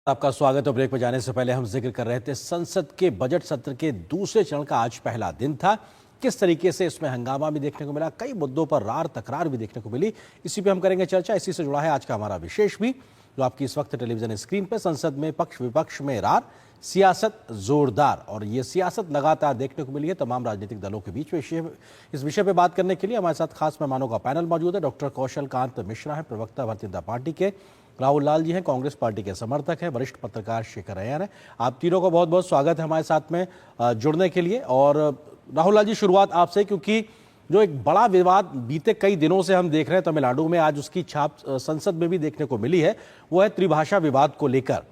आपका स्वागत है। ब्रेक पर जाने से पहले हम जिक्र कर रहे थे संसद के बजट सत्र के दूसरे चरण का आज पहला दिन था। किस तरीके से इसमें हंगामा भी देखने को मिला, कई मुद्दों पर रार तकरार भी देखने को मिली, इसी पे हम करेंगे चर्चा। इसी से जुड़ा है आज का हमारा विशेष भी, जो आपकी इस वक्त टेलीविजन स्क्रीन पर। संसद में पक्ष विपक्ष में रार, सियासत जोरदार, और ये सियासत लगातार देखने को मिली है तमाम राजनीतिक दलों के बीच में। इस विषय पे बात करने के लिए हमारे साथ खास मेहमानों का पैनल मौजूद है। डॉक्टर कौशल कांत मिश्रा है, प्रवक्ता भारतीय जनता पार्टी के। राहुल लाल जी हैं, कांग्रेस पार्टी के समर्थक हैं। वरिष्ठ पत्रकार शेखर अय्यर हैं। आप तीनों का बहुत बहुत स्वागत है हमारे साथ में जुड़ने के लिए। और राहुल लाल जी, शुरुआत आपसे, क्योंकि जो एक बड़ा विवाद बीते कई दिनों से हम देख रहे हैं तमिलनाडु में, आज उसकी छाप संसद में भी देखने को मिली है, वो है त्रिभाषा विवाद को लेकर।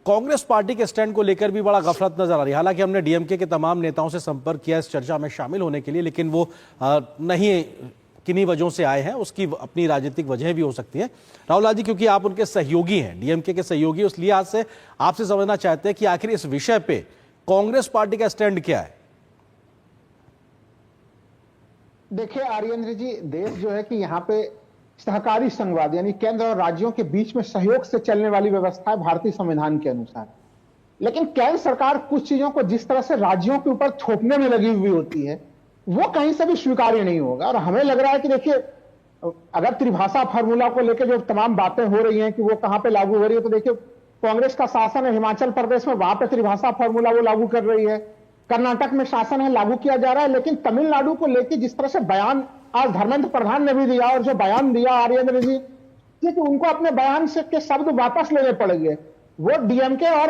कांग्रेस पार्टी के स्टैंड को लेकर भी बड़ा गफलत नजर आ रही है। हालांकि हमने डीएमके के तमाम नेताओं से संपर्क किया इस चर्चा में शामिल होने के लिए, लेकिन वो नहीं किन्हीं वजहों से आए हैं। उसकी अपनी राजनीतिक वजह भी हो सकती है। राहुल लाल जी, क्योंकि आप उनके सहयोगी हैं, डीएमके के सहयोगी, इसलिए आज से आपसे समझना चाहते हैं कि आखिर इस विषय पे कांग्रेस पार्टी का स्टैंड क्या है। देखिए आर्येंद्र जी, देश जो है कि यहाँ पे सहकारी संघवाद यानी केंद्र और राज्यों के बीच में सहयोग से चलने वाली व्यवस्था है भारतीय संविधान के अनुसार। लेकिन केंद्र सरकार कुछ चीजों को जिस तरह से राज्यों के ऊपर थोपने में लगी हुई होती है, वो कहीं से भी स्वीकार्य नहीं होगा। और हमें लग रहा है कि देखिए, अगर त्रिभाषा फार्मूला को लेकर जो तमाम बातें हो रही हैं कि वो कहां पे लागू हो रही है, तो देखिए कांग्रेस का शासन है हिमाचल प्रदेश में, वहां पे त्रिभाषा फार्मूला वो लागू कर रही है। कर्नाटक में शासन है, लागू किया जा रहा है। लेकिन तमिलनाडु को लेकर जिस तरह से बयान आज धर्मेंद्र प्रधान ने भी दिया, और जो बयान दिया आर्येंद्र जी, कि उनको अपने बयान से के शब्द वापस लेने पड़ गए। वो डीएमके और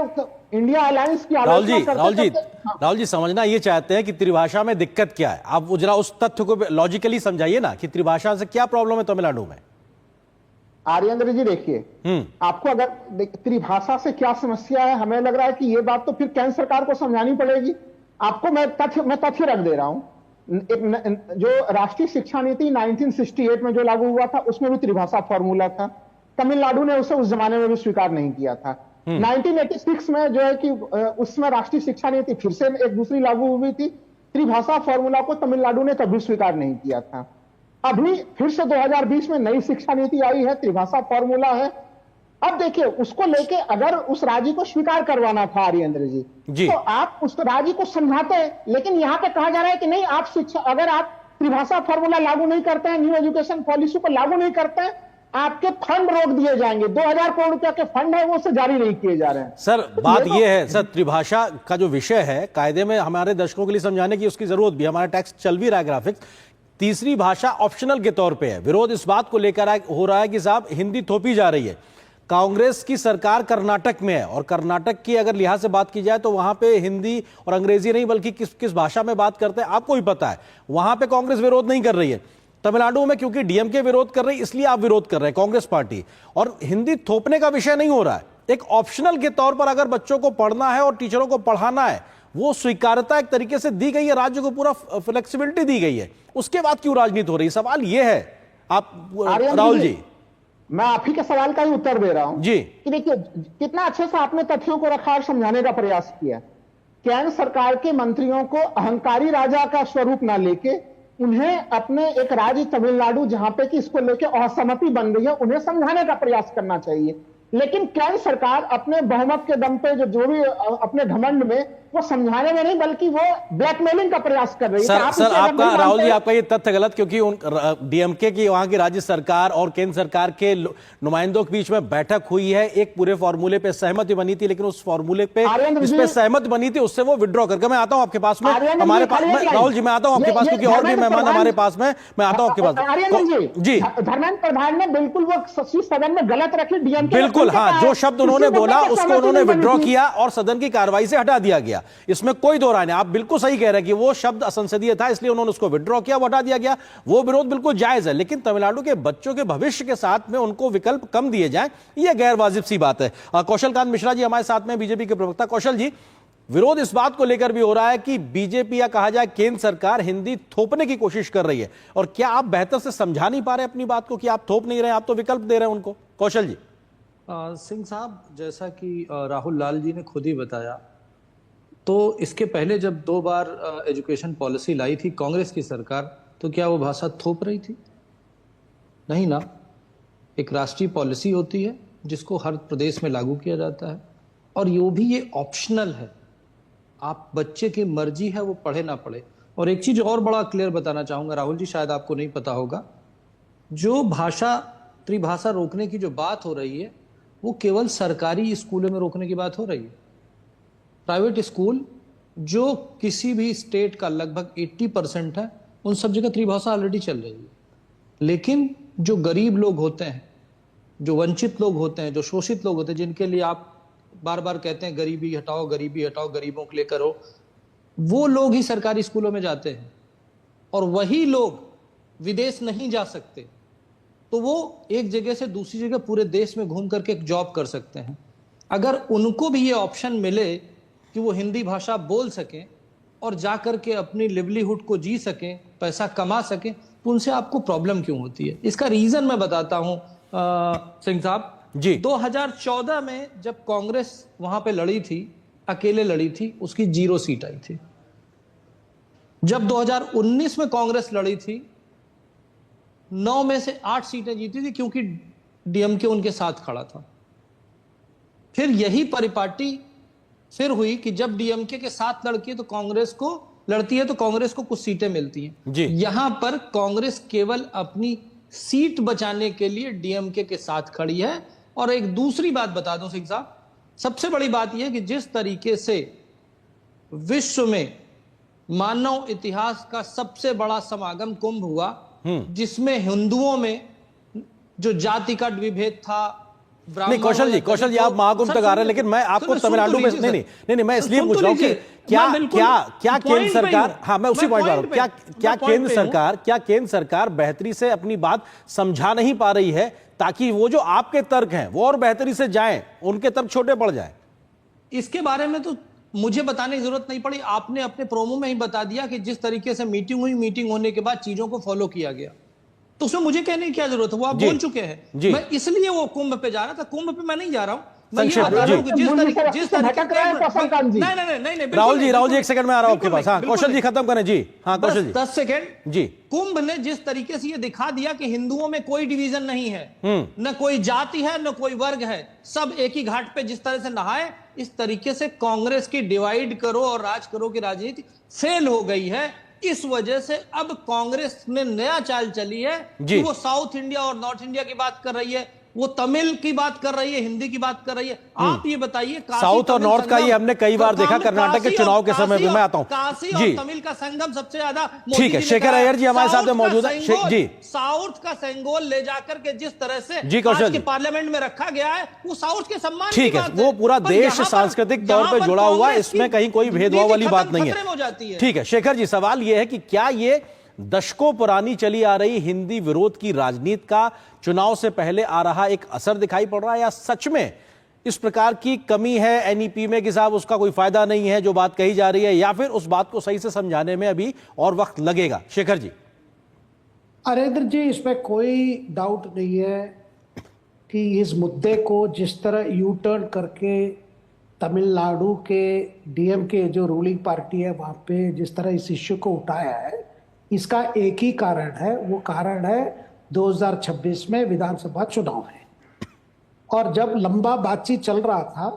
इंडिया अलायंस की राहुल जी समझना ये चाहते हैं कि त्रिभाषा में दिक्कत क्या है। आप जरा उस तथ्य को लॉजिकली समझाइए ना कि त्रिभाषा से क्या प्रॉब्लम है तमिलनाडु में। आर्येंद्र जी देखिए, आपको अगर त्रिभाषा से क्या समस्या है, हमें लग रहा है कि ये बात तो फिर केंद्र सरकार को समझानी पड़ेगी। आपको मैं तथ्य रख दे रहा हूं। जो राष्ट्रीय शिक्षा नीति 1968 में जो लागू हुआ था, उसमें भी त्रिभाषा फॉर्मूला था। तमिलनाडु ने उसे उस जमाने में भी स्वीकार नहीं किया था। 1986 में जो है कि उसमें राष्ट्रीय शिक्षा नीति फिर से एक दूसरी लागू हुई थी। त्रिभाषा फॉर्मूला को तमिलनाडु ने कभी स्वीकार नहीं किया था। अभी फिर से 2020 में नई शिक्षा नीति आई है, त्रिभाषा फॉर्मूला है। अब देखिए, उसको लेके अगर उस राज्य को स्वीकार करवाना था आर्येंद्र जी, तो आप उस राज्य को समझाते हैं। लेकिन यहां पे कहा जा रहा है कि नहीं, आप शिक्षा, अगर आप त्रिभाषा फॉर्मूला लागू नहीं करते हैं, न्यू एजुकेशन पॉलिसी को लागू नहीं करते हैं, आपके फंड रोक दिए जाएंगे। 2000 करोड़ रुपया के फंड है, वो से जारी नहीं किए जा रहे हैं। सर बात ये है, सर त्रिभाषा का जो विषय है, कायदे में हमारे दर्शकों के लिए समझाने की उसकी जरूरत भी, हमारा टेक्स्ट चल भी रहा है ग्राफिक्स, तीसरी भाषा ऑप्शनल के तौर पे है। विरोध इस बात को लेकर हो रहा है कि साहब हिंदी थोपी जा रही है। कांग्रेस की सरकार कर्नाटक में है, और कर्नाटक की अगर लिहाज से बात की जाए तो वहां पे हिंदी और अंग्रेजी नहीं बल्कि किस भाषा में बात करते हैं आपको ही पता है। वहां पे कांग्रेस विरोध नहीं कर रही है। तमिलनाडु में क्योंकि डीएमके विरोध कर रही है, इसलिए आप विरोध कर रहे हैं कांग्रेस पार्टी। और हिंदी थोपने का विषय नहीं हो रहा है, एक ऑप्शनल के तौर पर अगर बच्चों को पढ़ना है और टीचरों को पढ़ाना है, वो स्वीकार्यता एक तरीके से दी गई है, राज्य को पूरा फ्लेक्सिबिलिटी दी गई है। उसके बाद क्यों राजनीति हो रही है? सवाल ये है। आप राहुल जी, मैं आप ही के सवाल का ही उत्तर दे रहा हूं जी, कि देखिए कितना अच्छे से आपने तथ्यों को रखा और समझाने का प्रयास किया। केंद्र सरकार के मंत्रियों को अहंकारी राजा का स्वरूप ना लेके, उन्हें अपने एक राज्य तमिलनाडु जहां पे कि इसको लेके असहमति बन रही है, उन्हें समझाने का प्रयास करना चाहिए। लेकिन केंद्र सरकार अपने बहुमत के दम पे जो भी अपने घमंड में, वो समझाने में नहीं बल्कि वो ब्लैकमेलिंग का प्रयास कर रही है। सर आपका राहुल जी, आपका ये तथ्य गलत, क्योंकि डीएमके की वहां की राज्य सरकार और केंद्र सरकार के नुमाइंदों के बीच में बैठक हुई है, एक पूरे फॉर्मूले पे सहमति बनी थी, लेकिन उस फॉर्मूले पे जिस पे सहमत बनी थी उससे वो विड्रॉ करके, मैं आता हूं आपके पास में, हमारे पास राहुल जी मैं आता हूं आपके पास, क्योंकि और भी मेहमान हमारे पास में, मैं आता हूं आपके पास जी। धर्मेंद्र प्रधान ने बिल्कुल वो सदन में गलत रखी, डीएमके बिल्कुल, हाँ, जो शब्द उन्होंने बोला उसको उन्होंने विड्रॉ किया और सदन की कार्रवाई से हटा दिया गया। इसमें कोई दो राय नहीं। आप बिल्कुल सही कह रहे हैं कि वो शब्द असंसदीय था, इसलिए उन्होंने उसको विड्रॉ किया, वो हटा दिया गया। वो विरोध बिल्कुल जायज है, लेकिन तमिलनाडु के बच्चों के भविष्य के साथ में उनको विकल्प कम दिए जाएं, यह गैर वाजिब सी बात है। कौशल कांत मिश्रा जी हमारे साथ में, बीजेपी के प्रवक्ता। कौशल जी, विरोध इस बात को लेकर भी हो रहा है कि बीजेपी या कहा जाए केंद्र सरकार हिंदी थोपने की कोशिश कर रही है, और क्या आप बेहतर से समझा नहीं पा रहे अपनी बात को कि आप थोप नहीं रहे, आप तो विकल्प दे रहे हैं उनको? कौशल जी। सिंह साहब, जैसा कि राहुल लाल जी ने खुद ही बताया, तो इसके पहले जब 2 बार एजुकेशन पॉलिसी लाई थी कांग्रेस की सरकार, तो क्या वो भाषा थोप रही थी? नहीं ना। एक राष्ट्रीय पॉलिसी होती है जिसको हर प्रदेश में लागू किया जाता है। और यो भी ये ऑप्शनल है, आप बच्चे की मर्जी है वो पढ़े ना पढ़े। और एक चीज और बड़ा क्लियर बताना चाहूंगा राहुल जी, शायद आपको नहीं पता होगा, जो त्रिभाषा रोकने की जो बात हो रही है वो केवल सरकारी स्कूलों में रोकने की बात हो रही है। प्राइवेट स्कूल जो किसी भी स्टेट का लगभग 80% है, उन सब जगह त्रिभाषा ऑलरेडी चल रही है। लेकिन जो गरीब लोग होते हैं, जो वंचित लोग होते हैं, जो शोषित लोग होते हैं, जिनके लिए आप बार बार कहते हैं गरीबी हटाओ, गरीबी हटाओ, गरीबों के लिए करो, वो लोग ही सरकारी स्कूलों में जाते हैं। और वही लोग विदेश नहीं जा सकते, तो वो एक जगह से दूसरी जगह पूरे देश में घूम करके एक जॉब कर सकते हैं। अगर उनको भी ये ऑप्शन मिले कि वो हिंदी भाषा बोल सकें और जा करके अपनी लिवलीहुड को जी सकें, पैसा कमा सकें, तो उनसे आपको प्रॉब्लम क्यों होती है? इसका रीजन मैं बताता हूं सिंह साहब जी। 2014 में जब कांग्रेस वहां पे लड़ी थी, अकेले लड़ी थी, उसकी 0 सीट आई थी। जब 2019 में कांग्रेस लड़ी थी, 9 में से 8 सीटें जीती थी, क्योंकि डीएमके उनके साथ खड़ा था। फिर यही परिपाटी फिर हुई कि जब डीएमके के साथ लड़ती है तो कांग्रेस को कुछ सीटें मिलती हैं। यहां पर कांग्रेस केवल अपनी सीट बचाने के लिए डीएमके के साथ खड़ी है। और एक दूसरी बात बता दूं सिंह साहब, सबसे बड़ी बात यह है कि जिस तरीके से विश्व में मानव इतिहास का सबसे बड़ा समागम कुंभ हुआ, जिसमें हिंदुओं में जो जाति का विभेद था, नहीं कौशल जी आप महाकुंभ तक आ रहे हैं, लेकिन मैं आपको तमिलनाडु में नहीं मैं इसलिए पूछ रहा हूं कि क्या केंद्र सरकार, हाँ मैं उसी पॉइंट पर आ रहा हूं, क्या केंद्र सरकार बेहतरी से अपनी बात समझा नहीं पा रही है, ताकि वो जो आपके तर्क हैं वो और बेहतरी से जाएं, उनके तर्क छोटे पड़ जाएं? इसके बारे में तो मुझे बताने की जरूरत नहीं पड़ी, आपने अपने प्रोमो में ही बता दिया कि जिस तरीके से मीटिंग हुई, मीटिंग होने के बाद चीजों को फॉलो किया गया, तो उसमें मुझे कहने की क्या जरूरत है, वो आप बोल चुके हैं। मैं इसलिए वो कुंभ पे जा रहा था, कुंभ पे मैं नहीं जा रहा हूं, मैं ये बता रहा हूं कि जिस तरीके राहुल जी 1 सेकंड में आ रहा हूं आपके पास। हाँ कौशल जी खत्म करें जी। हाँ कौशल जी 10 सेकंड जी। कुंभ ने जिस तरीके से ये दिखा दिया कि हिंदुओं में कोई डिवीजन नहीं है, न कोई जाति है, न कोई वर्ग है, सब एक ही घाट पे जिस तरह से नहाए, इस तरीके से कांग्रेस की डिवाइड करो और राज करो की राजनीति फेल हो गई है। इस वजह से अब कांग्रेस ने नया चाल चली है कि वो साउथ इंडिया और नॉर्थ इंडिया की बात कर रही है, वो तमिल की बात कर रही है, हिंदी की बात कर रही है। आप ये बताइए, साउथ और नॉर्थ का ये हमने कई बार देखा कर्नाटक के चुनाव के समय में। मैं आता हूं काशी और तमिल का संगम सबसे ज्यादा, ठीक है। शेखर अय्यर जी हमारे साथ में मौजूद है जी। साउथ का सेंगोल ले जाकर के जिस तरह से जी कौशल जी पार्लियामेंट में रखा गया है, वो साउथ के सम्मान, ठीक है, वो पूरा देश सांस्कृतिक तौर पर जुड़ा हुआ है, इसमें कहीं कोई भेदभाव वाली बात नहीं है। ठीक है शेखर जी, सवाल यह है कि क्या ये दशकों पुरानी चली आ रही हिंदी विरोध की राजनीति का चुनाव से पहले आ रहा एक असर दिखाई पड़ रहा है, या सच में इस प्रकार की कमी है एनईपी में कि साहब उसका कोई फायदा नहीं है जो बात कही जा रही है, या फिर उस बात को सही से समझाने में अभी और वक्त लगेगा? शेखर जी। अरेंद्र जी, इसमें कोई डाउट नहीं है कि इस मुद्दे को जिस तरह यू टर्न करके तमिलनाडु के डीएमके जो रूलिंग पार्टी है वहां पे जिस तरह इस इश्यू को उठाया है, इसका एक ही कारण है, वो कारण है 2026 में विधानसभा चुनाव है। और जब लंबा बातचीत चल रहा था,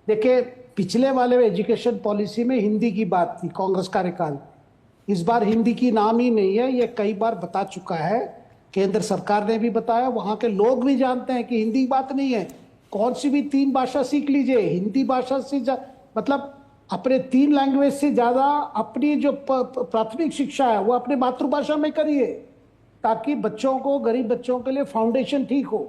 देखिए पिछले वाले एजुकेशन पॉलिसी में हिंदी की बात थी कांग्रेस कार्यकाल, इस बार हिंदी की नाम ही नहीं है, ये कई बार बता चुका है, केंद्र सरकार ने भी बताया, वहां के लोग भी जानते हैं कि हिंदी की बात नहीं है। कौन सी भी 3 भाषा सीख लीजिए, हिंदी भाषा से मतलब अपने 3 लैंग्वेज से ज्यादा अपनी जो प्राथमिक शिक्षा है वो अपने मातृभाषा में करिए, ताकि बच्चों को, गरीब बच्चों के लिए फाउंडेशन ठीक हो।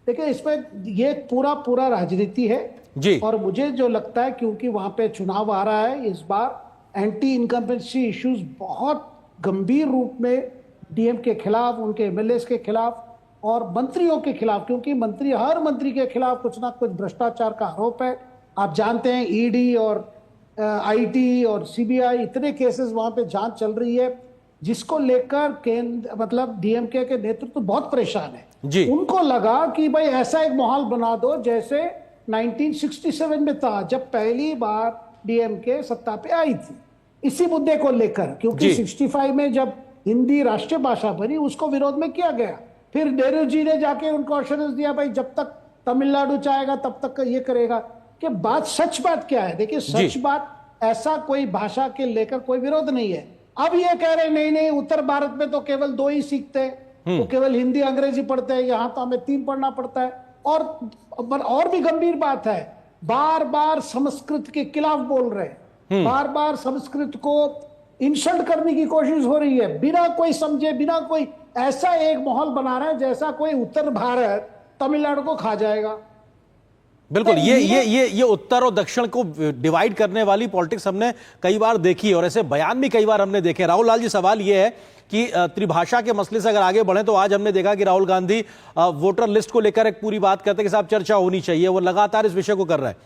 देखिए इसमें ये पूरा राजनीति है जी। और मुझे जो लगता है, क्योंकि वहां पे चुनाव आ रहा है इस बार, एंटी इनकम्बेंसी इश्यूज बहुत गंभीर रूप में डीएम के खिलाफ, उनके एमएलए के खिलाफ और मंत्रियों के खिलाफ, क्योंकि हर मंत्री के खिलाफ कुछ ना कुछ भ्रष्टाचार का आरोप है। आप जानते हैं ईडी और आईटी और सीबीआई, इतने केसेस वहां पे जांच चल रही है, जिसको लेकर केंद्र मतलब डीएमके के नेतृत्व बहुत परेशान है जी। उनको लगा कि भाई ऐसा एक माहौल बना दो जैसे 1967 में था, जब पहली बार डीएमके सत्ता पे आई थी, इसी मुद्दे को लेकर, क्योंकि 65 में जब हिंदी राष्ट्रीय भाषा बनी उसको विरोध में किया गया। फिर नेहरू जी ने जाके उनको अश्योरेंस दिया, भाई जब तक तमिलनाडु चाहेगा तब तक ये करेगा। कि सच बात क्या है। देखिए सच बात, ऐसा कोई भाषा के लेकर कोई विरोध नहीं है। अब ये कह रहे नहीं नहीं, उत्तर भारत में तो केवल 2 ही सीखते हैं, तो केवल हिंदी अंग्रेजी पढ़ते हैं, यहां तो हमें 3 पढ़ना पड़ता है। और भी गंभीर बात है, बार बार संस्कृत के खिलाफ बोल रहे हैं, बार बार संस्कृत को इंसल्ट करने की कोशिश हो रही है, बिना कोई समझे, बिना कोई, ऐसा एक माहौल बना रहे हैं जैसा कोई उत्तर भारत तमिलनाडु को खा जाएगा। बिल्कुल, ये उत्तर और दक्षिण को डिवाइड करने वाली पॉलिटिक्स हमने कई बार देखी और ऐसे बयान भी कई बार हमने देखे। राहुल लाल जी, सवाल ये है कि त्रिभाषा के मसले से अगर आगे बढ़े तो आज हमने देखा कि राहुल गांधी वोटर लिस्ट को लेकर एक पूरी बात करते हैं कि साहब चर्चा होनी चाहिए, वो लगातार इस विषय को कर रहे हैं।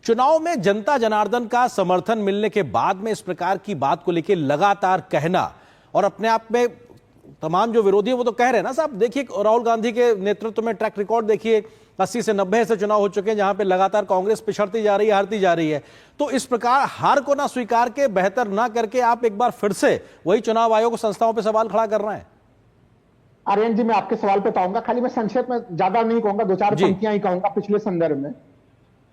चुनाव में जनता जनार्दन का समर्थन मिलने के बाद में इस प्रकार की बात को लेकर लगातार कहना, और अपने आप में तमाम जो विरोधी है वो तो कह रहे हैं ना साहब, देखिए राहुल गांधी के नेतृत्व में ट्रैक रिकॉर्ड देखिए, 80 से 90 से चुनाव हो चुके हैं जहां पे लगातार कांग्रेस पिछड़ती जा रही है, हारती जा रही है। तो इस प्रकार हार को ना स्वीकार के, बेहतर ना करके आप एक बार फिर से वही चुनाव आयोग संस्थाओं पे सवाल खड़ा कर रहे हैं। आर्यन जी, मैं आपके सवाल पे आऊंगा, खाली मैं संक्षेप में ज्यादा नहीं कहूंगा, 2-4 पंक्तियां ही कहूंगा पिछले संदर्भ में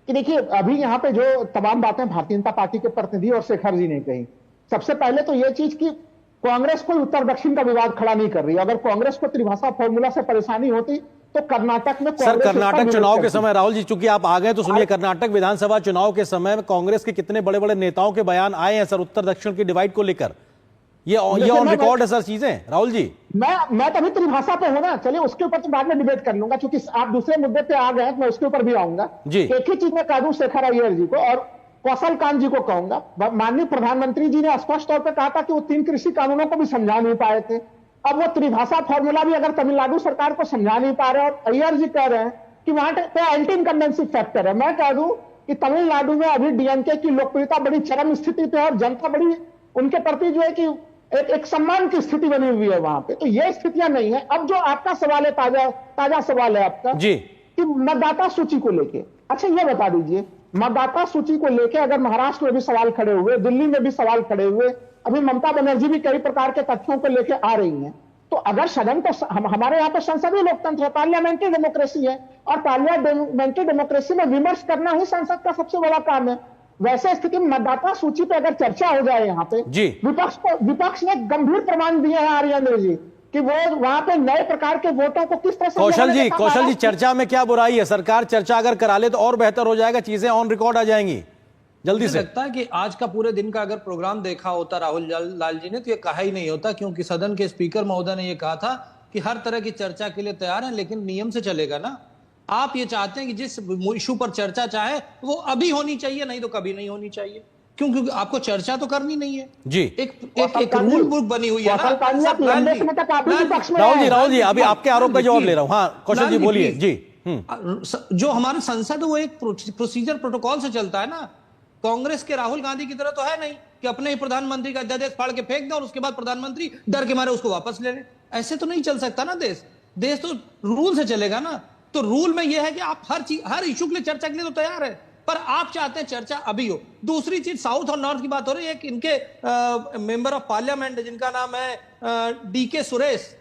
कि देखिए अभी यहां पे जो तमाम बातें भारतीय जनता पार्टी के प्रतिनिधि और शेखर जी ने कही, सबसे पहले तो यह चीज कि कांग्रेस कोई उत्तर दक्षिण का विवाद खड़ा नहीं कर रही है। अगर कांग्रेस को त्रिभाषा फॉर्मूला से परेशानी होती तो कर्नाटक में, सर कर्नाटक चुनाव के समय, राहुल जी चूंकि आप आ गए तो सुनिए, कर्नाटक विधानसभा चुनाव के समय में कांग्रेस के कितने बड़े बड़े नेताओं के बयान आए हैं सर उत्तर दक्षिण की डिवाइड को लेकर, ये ऑन रिकॉर्ड है सर चीजें। राहुल जी, मैं तभी त्रिभाषा पे हूं ना, चलिए उसके ऊपर तो बाद में डिबेट कर लूंगा, क्योंकि आप दूसरे मुद्दे पे आ गए तो मैं उसके ऊपर भी आऊंगा। एक ही चीज में कह दूं शेखर अय्यर जी को और कौशल कांत जी को कहूंगा, माननीय प्रधानमंत्री जी ने स्पष्ट तौर पर कहा था कि वो 3 कृषि कानूनों को भी समझा नहीं पाए थे। अब वो त्रिभाषा फॉर्मूला भी अगर तमिलनाडु सरकार को समझा नहीं पा रहे, और अय्यर जी कह रहे हैं कि वहां पे एंटी इनकम्बेंसी फैक्टर है। मैं कह दूं कि तमिलनाडु में अभी डीएमके की लोकप्रियता बड़ी चरम स्थिति पे है और जनता बड़ी उनके प्रति जो है कि एक सम्मान की स्थिति बनी हुई है वहां पे, तो ये स्थितियां नहीं है। अब जो आपका सवाल है, ताजा सवाल है आपका जी, कि मतदाता सूची को लेके, अच्छा ये बता दीजिए, मतदाता सूची को लेके अगर महाराष्ट्र में भी सवाल खड़े हुए, दिल्ली में भी सवाल खड़े हुए, अभी ममता बनर्जी भी कई प्रकार के तथ्यों को लेके आ रही हैं, तो अगर सदन तो हमारे यहाँ पे संसदीय लोकतंत्र है, पार्लियामेंट्री डेमोक्रेसी है, और पार्लियामेंट्री डेमोक्रेसी में विमर्श करना ही संसद का सबसे बड़ा काम है। वैसे स्थिति में मतदाता सूची पे अगर चर्चा हो जाए यहाँ पे, विपक्ष ने गंभीर प्रमाण दिए हैं आर्यन जी कि वो वहां पे नए प्रकार के वोटों को किस तरह से, कौशल जी चर्चा में क्या बुराई है? सरकार चर्चा अगर करा ले तो और बेहतर हो जाएगा, चीजें ऑन रिकॉर्ड आ जाएंगी जल्दी से। लगता है कि आज का पूरे दिन का अगर प्रोग्राम देखा होता राहुल लाल जी ने तो ये कहा ही नहीं होता, क्योंकि सदन के स्पीकर महोदय ने ये कहा था कि हर तरह की चर्चा के लिए तैयार है, लेकिन नियम से चलेगा ना। आप ये चाहते हैं कि जिस इशू पर चर्चा चाहे वो अभी होनी चाहिए, नहीं तो कभी नहीं होनी चाहिए, क्योंकि आपको चर्चा तो करनी नहीं है जी। एक रूल बुक बनी हुई है ना। राहुल जी अभी आपके आरोप का जवाब ले रहा हूं। हाँ कौशल जी बोलिए जी। जो हमारा संसद है वो एक प्रोसीजर प्रोटोकॉल से चलता है ना। कांग्रेस के राहुल गांधी की तरह तो है नहीं कि अपने ही प्रधानमंत्री का अध्यादेश फाड़ के फेंक दे और उसके बाद प्रधानमंत्री डर के मारे उसको वापस ले ले। ऐसे तो नहीं चल सकता ना देश तो रूल से चलेगा ना। तो रूल में यह है कि आप हर इशू के लिए चर्चा के लिए तो तैयार है, पर आप चाहते हैं चर्चा अभी हो। दूसरी चीज साउथ और नॉर्थ की बात हो रही है। एक इनके मेंबर ऑफ पार्लियामेंट जिनका नाम है डीके सुरेश,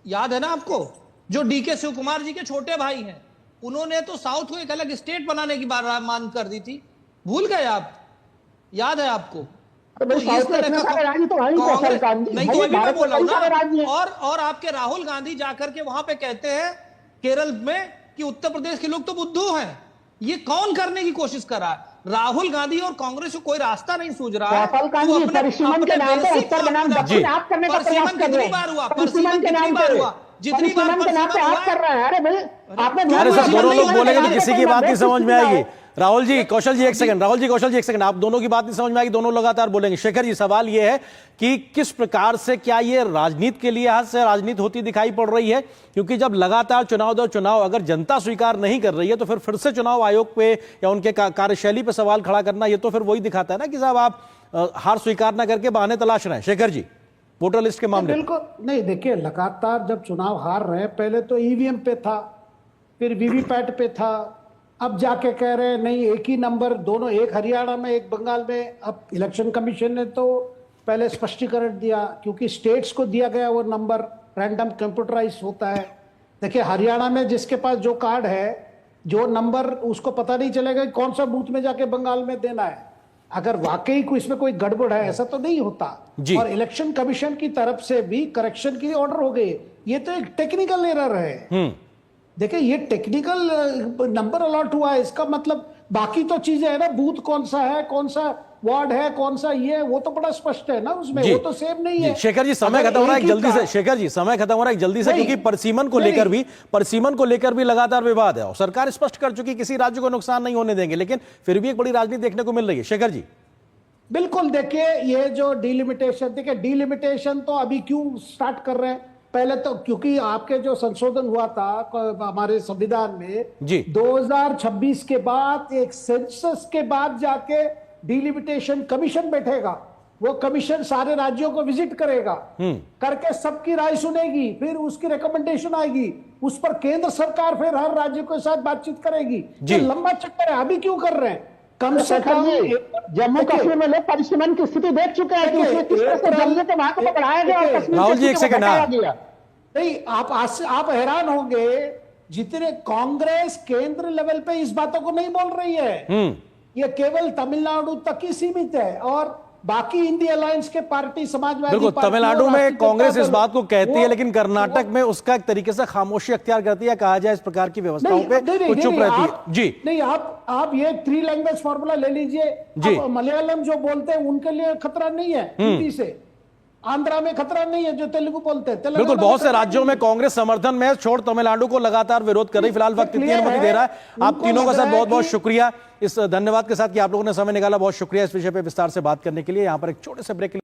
याद है ना आपको, जो डीके शिव कुमार जी के छोटे भाई हैं, उन्होंने तो साउथ को एक अलग स्टेट बनाने की मांग कर दी थी, भूल गए आप? याद है आपको? और आपके राहुल गांधी जाकर के वहां पे कहते हैं केरल में कि उत्तर प्रदेश के लोग तो बुद्धू हैं। ये कौन करने की कोशिश कर रहा है? राहुल गांधी और कांग्रेस को कोई रास्ता नहीं सूझ रहा है। परिसीमन के नाम पे उत्तर बनाम दक्षिण आप करने का प्रयास कर रहे हैं। कितनी बार हुआ? परिसीमन कितनी बार हुआ? जितनी बार आप कर रहे हैं। अरे भाई आपने, अरे सर दोनों लोग बोलेंगे तो किसी की बात नहीं समझ में आएगी। राहुल जी कौशल जी एक सेकंड, राहुल जी कौशल जी एक सेकंड, आप दोनों की बात नहीं समझ में आएगी, दोनों लगातार बोलेंगे। शेखर जी सवाल यह है कि किस प्रकार से, क्या ये राजनीति के लिहाज से राजनीति होती दिखाई पड़ रही है? क्योंकि जब लगातार चुनाव दर चुनाव अगर जनता स्वीकार नहीं कर रही है तो फिर से चुनाव आयोग पे या उनके कार्यशैली पे सवाल खड़ा करना, ये तो फिर वही दिखाता है ना कि साहब आप हार स्वीकार ना करके बहाने तलाश रहे हैं। शेखर जी वोटर लिस्ट के मामले बिल्कुल नहीं, देखिए लगातार जब चुनाव हार रहे हैं, पहले तो ईवीएम पे था, फिर वीवीपैट पे था, अब जाके कह रहे हैं नहीं एक ही नंबर, दोनों, एक हरियाणा में एक बंगाल में। अब इलेक्शन कमीशन ने तो पहले स्पष्टीकरण दिया, क्योंकि स्टेट्स को दिया गया वो नंबर रैंडम कंप्यूटराइज होता है। देखिए हरियाणा में जिसके पास जो कार्ड है जो नंबर उसको पता नहीं चलेगा कि कौन सा बूथ में जाके बंगाल में देना है। अगर वाकई कोई इसमें कोई गड़बड़ है, ऐसा तो नहीं होता। और इलेक्शन कमीशन की तरफ से भी करेक्शन की ऑर्डर हो गई। ये तो एक टेक्निकल एरर है। देखिए, ये टेक्निकल नंबर अलॉट हुआ है, इसका मतलब बाकी तो चीजें है ना, बूथ कौन सा है, कौन सा वार्ड है, कौन सा ये, वो तो बड़ा स्पष्ट है ना उसमें, वो तो सेम नहीं है। शेखर जी, समय खत्म हो रहा है जल्दी से। शेखर जी, समय खत्म हो रहा है जल्दी से, क्योंकि परसीमन को लेकर भी लगातार विवाद है और सरकार स्पष्ट कर चुकी किसी राज्य को नुकसान नहीं होने देंगे, लेकिन फिर भी एक बड़ी राजनीति देखने को मिल रही है। शेखर जी, बिल्कुल, देखिए ये जो डीलिमिटेशन, देखिए डीलिमिटेशन तो अभी क्यों स्टार्ट कर रहे हैं? पहले तो क्योंकि आपके जो संशोधन हुआ था हमारे संविधान में जी 2026 के बाद एक सेंसस के बाद जाके डीलिमिटेशन कमीशन बैठेगा। वो कमीशन सारे राज्यों को विजिट करेगा, करके सबकी राय सुनेगी, फिर उसकी रिकमेंडेशन आएगी, उस पर केंद्र सरकार फिर हर राज्य के साथ बातचीत करेगी। ये लंबा चक्कर है, अभी क्यों कर रहे हैं? कम से कम जम्मू कश्मीर में लोग परिसीमन की स्थिति देख चुके हैं कि उसमें किस तरह से जम्मू के वहां को बढ़ाया गया और कश्मीर राहुल जी, एक सेकंड। नहीं, आप हैरान होंगे, जितने कांग्रेस केंद्र लेवल पे इस बातों को नहीं बोल रही है। ये केवल तमिलनाडु तक ही सीमित है और बाकी इंडी अलायंस के पार्टी, समाजवादी बिल्कुल, तमिलनाडु में कांग्रेस इस बात को कहती है, लेकिन कर्नाटक में उसका एक तरीके से खामोशी अख्तियार करती है, कहा जाए इस प्रकार की व्यवस्थाओं पे कुछ चुप रहती है। जी नहीं, आप ये 3 लैंग्वेज फॉर्मूला ले लीजिए। मलयालम जो बोलते हैं उनके लिए खतरा नहीं है हिंदी से, आंध्रा में खतरा नहीं है जो तेलुगु बोलते हैं। बिल्कुल, बहुत से राज्यों में कांग्रेस समर्थन में छोड़ तमिलनाडु को लगातार विरोध कर रही। फिलहाल वक्त इतनी अनुमति दे रहा है। आप तीनों का सर बहुत बहुत शुक्रिया इस धन्यवाद के साथ कि आप लोगों ने समय निकाला। बहुत शुक्रिया इस विषय पे विस्तार से बात करने के लिए। यहां पर एक छोटे से ब्रेक